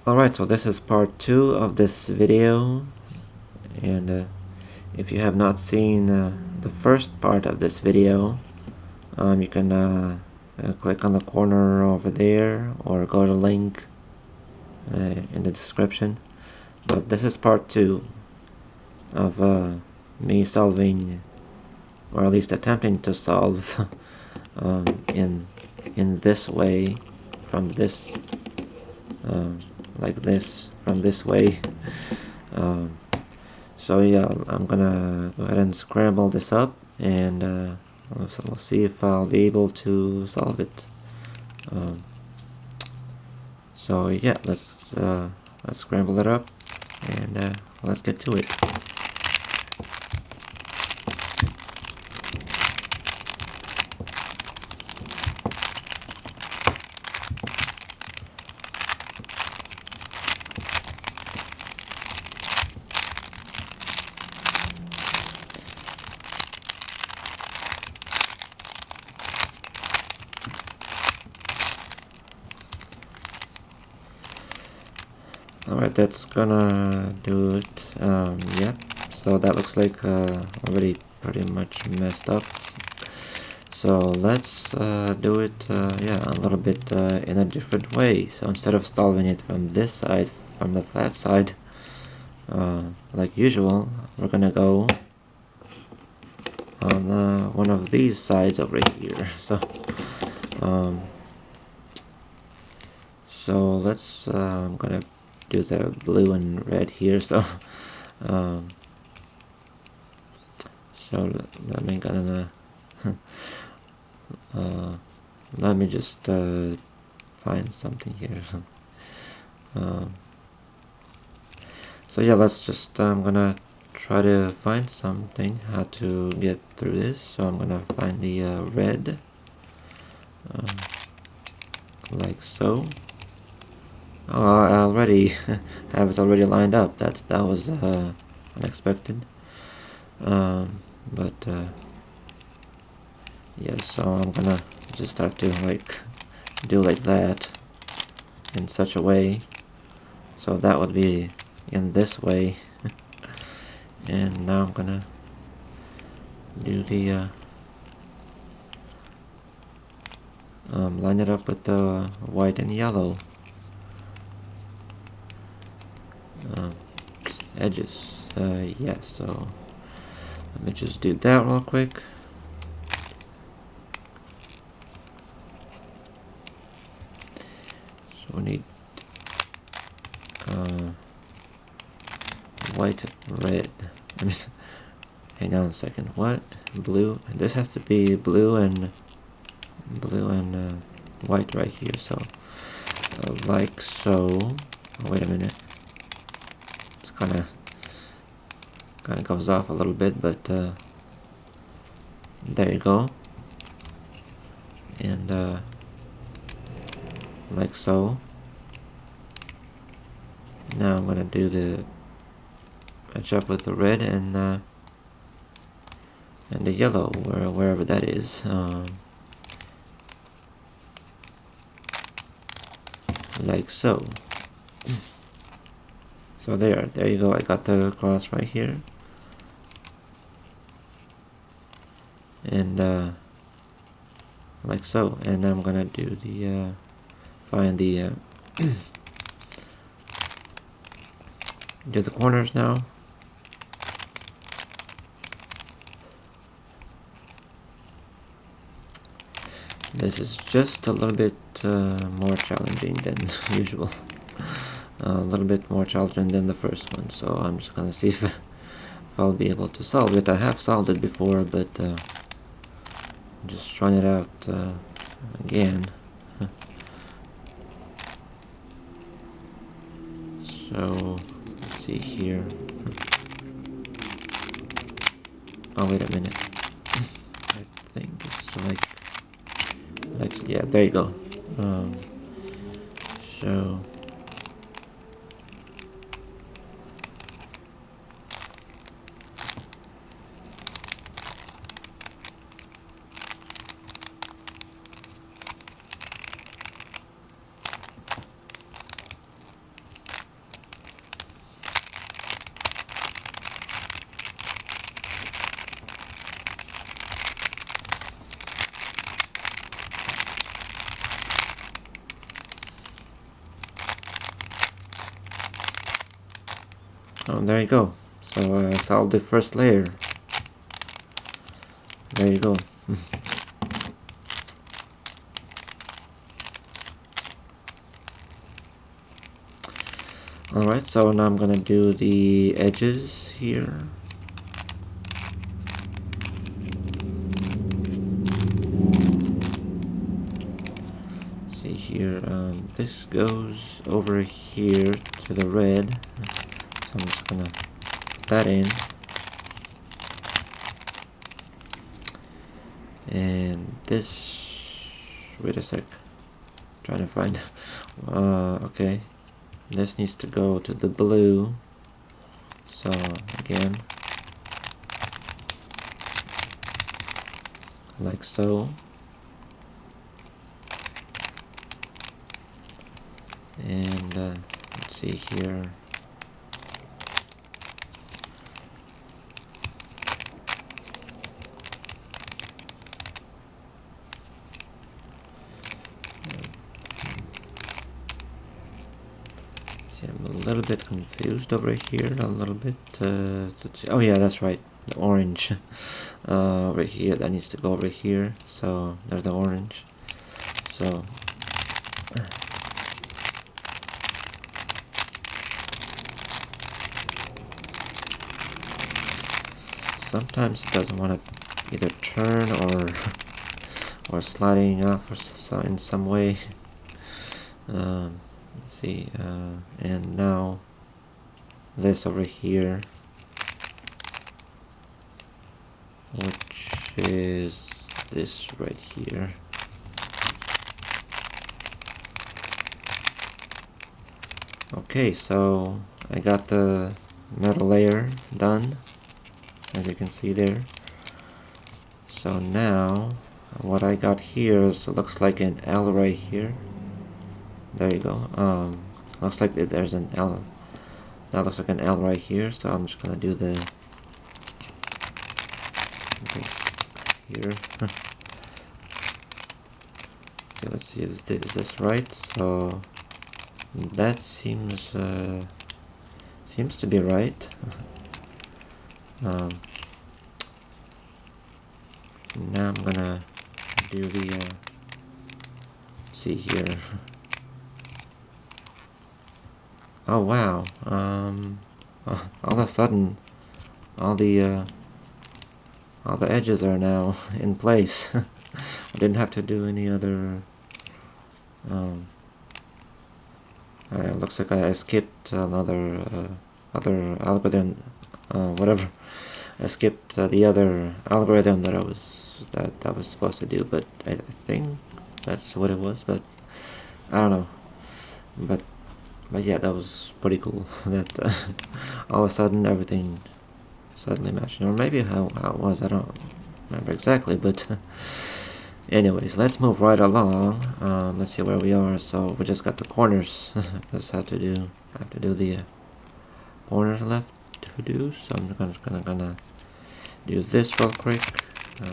Alright, so this is part 2 of this video, and if you have not seen the first part of this video, you can click on the corner over there or go to the link in the description. But this is part 2 of me solving, or at least attempting to solve in this way, from this like this, from this way. So yeah, I'm gonna go ahead and scramble this up, and we'll see if I'll be able to solve it. So yeah, let's scramble it up, and let's get to it. Alright, that's gonna do it. Yeah, so that looks like already pretty much messed up. So let's do it yeah, a little bit in a different way. So instead of solving it from this side, from the flat side, like usual, we're gonna go on one of these sides over here. So let's I'm gonna do the blue and red here. So let me let me just find something here. So yeah, let's just I'm gonna try to find something how to get through this. So I'm gonna find the red, like so. Oh, I already have it already lined up. That was unexpected. But yeah, so I'm gonna just have to like do like that in such a way, so that would be in this way. And now I'm gonna do the line it up with the white and yellow edges. Yeah, so let me just do that real quick. So we need white, red. I mean, hang on a second. What? Blue? This has to be blue and white right here. So like so. Oh, wait a minute. It's kind of goes off a little bit, but there you go. And like so. Now I'm gonna do the match up with the red and the yellow, wherever that is. Like so. So there you go. I got the cross right here, and like so. And I'm gonna do the find the do the corners now. This is just a little bit more challenging than usual. A little bit more challenging than the first one, so I'm just gonna see if I'll be able to solve it. I have solved it before, but I'm just trying it out again. So let's see here. Oh, wait a minute. I think it's like yeah, there you go. So Oh, there you go. So I solved the first layer. There you go. Alright, so now I'm gonna do the edges here. See here, this goes over here to the red. So I'm just gonna put that in. And this, wait a sec, trying to find, okay, this needs to go to the blue, so again, like so, and let's see here, see, I'm a little bit confused over here, a little bit, oh yeah, that's right, the orange, over here, that needs to go over here, so there's the orange, so, sometimes it doesn't want to either turn or sliding off or so in some way. Let's see, and now this over here, which is this right here. Okay, so I got the metal layer done, as you can see there. So now what I got here is, looks like an L right here. There you go. Looks like there's an L. That looks like an L right here. So I'm just gonna do the here. Okay, let's see, is this right? So that seems to be right. Now I'm gonna do the let's see here. Oh wow! All of a sudden, all the edges are now in place. I didn't have to do any other. Looks like I skipped another other algorithm, whatever. I skipped the other algorithm that I was supposed to do, but I think that's what it was. But I don't know. But yeah, that was pretty cool. That all of a sudden everything suddenly matched, or maybe how it was. I don't remember exactly, but anyways, let's move right along. Let's see where we are. So we just got the corners. Let's have to do the corners left to do. So I'm gonna do this real quick. Do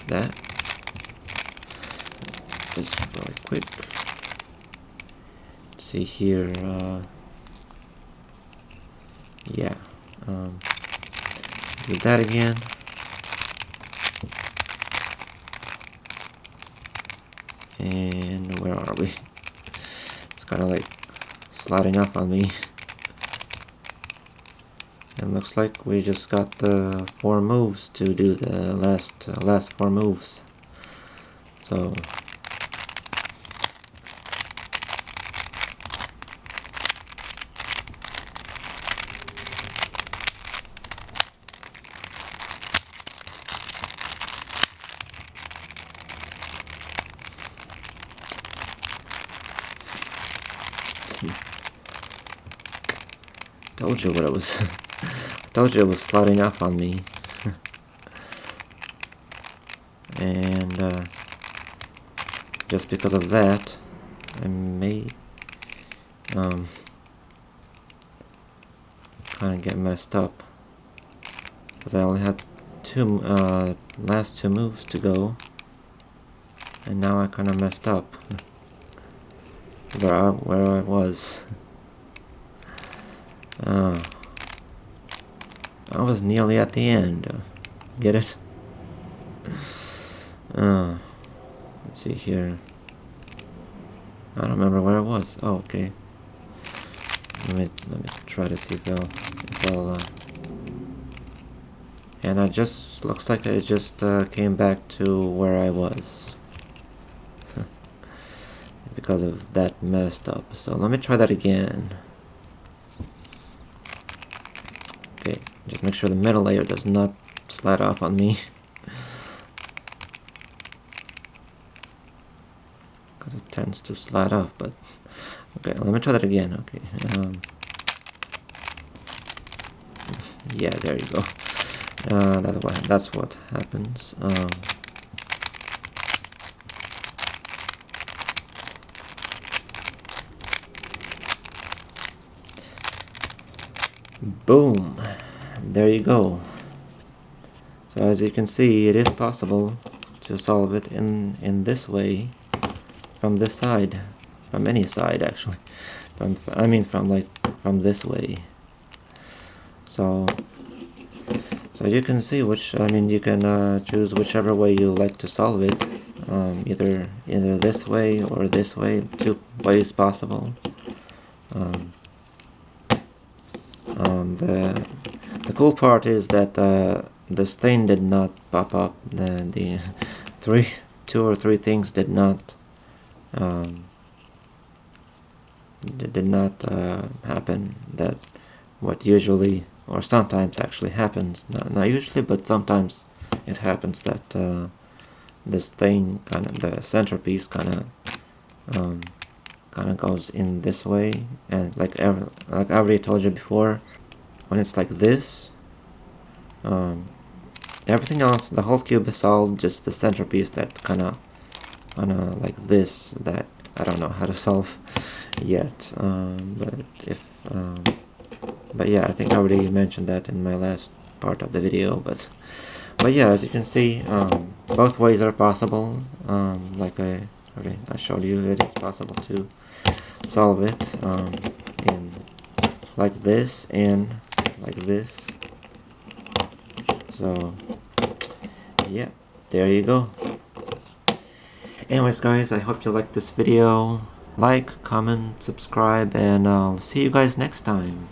that. This really quick. See here. Yeah. Do that again. And where are we? It's kind of like sliding up on me. And looks like we just got the 4 moves to do the last 4 moves. So told you what it was. Told you it was sliding off on me. And just because of that, I may kind of get messed up, because I only had last 2 moves to go, and now I kind of messed up where I was. Uh, I was nearly at the end. Get it? Let's see here. I don't remember where it was. Oh, okay. Let me try to see if I'll and I just looks like I just came back to where I was because of that messed up. So let me try that again. Okay, just make sure the middle layer does not slide off on me. Because it tends to slide off, but okay, let me try that again. Okay, yeah, there you go. That's what happens. Boom, there you go. So as you can see, it is possible to solve it in this way, from this side, from any side actually. From this way. So you can see you can choose whichever way you like to solve it. Either this way or this way. 2 ways possible. The cool part is that the stain did not pop up. The 2 or 3 things did not happen. That what usually or sometimes actually happens. Not usually, but sometimes it happens that this thing the centerpiece kind of goes in this way, and like I already told you before, when it's like this, everything else, the whole cube is solved. Just the centerpiece that kind of like this, that I don't know how to solve yet. But yeah, I think I already mentioned that in my last part of the video. But yeah, as you can see, both ways are possible. Like I showed you, it is possible to solve it in like this and like this. So yeah, there you go. Anyways guys, I hope you liked this video. Like, comment, subscribe, and I'll see you guys next time.